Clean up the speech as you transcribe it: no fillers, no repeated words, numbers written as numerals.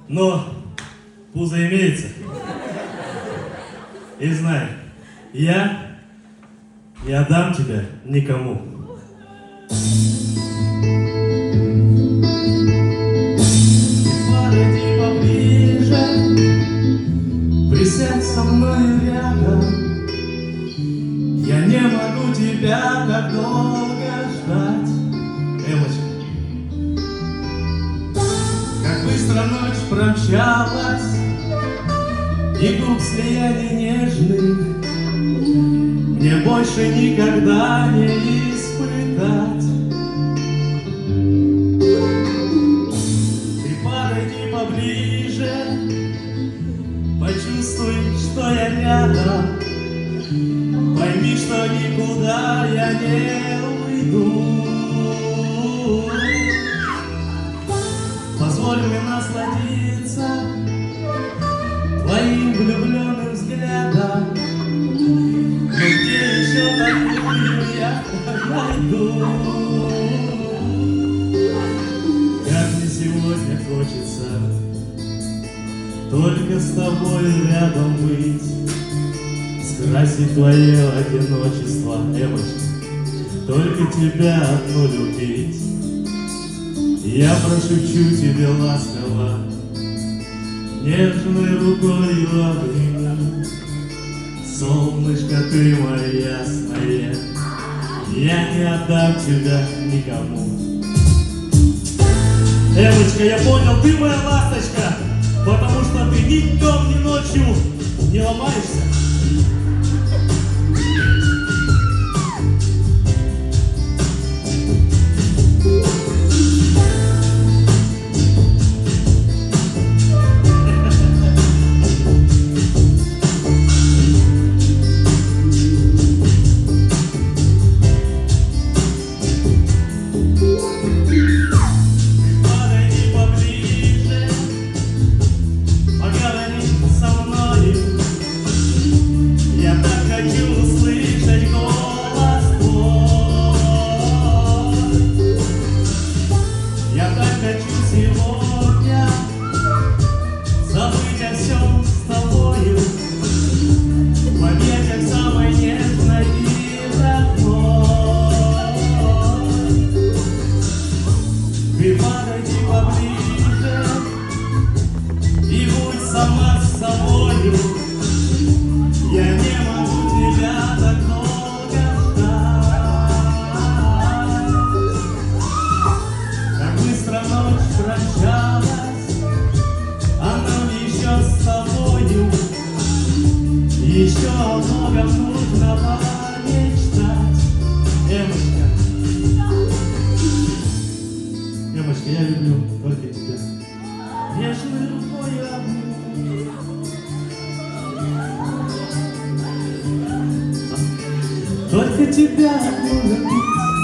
Но пузо имеется. И знай, я дам тебя никому. Подойди поближе, присядь со мной рядом. Я не могу тебя так долго ждать. Эмочка, как быстро ночь промчалась, и губ слияний нежных мне больше никогда не испытать. Ты подойди поближе, почувствуй, что я рядом. Пойми, что никуда я не уйду. Позволь мне насладиться твоим влюбленным взглядом. Но где еще такую я найду? Как мне сегодня хочется только с тобой рядом быть, скрасить твое одиночество, Эмочка, только тебя одну любить. Я прошепчу тебе ласково, нежной рукой обниму. Солнышко, ты моя ясная, я не отдам тебя никому. Эмочка, я понял, ты моя ласточка, потому что ты ни днем, ни ночью не ломаешься. Еще о многом нужно помечтать. Эмочка, Эмочка, я люблю только тебя. Нежной рукой обниму. Только тебя одну любить.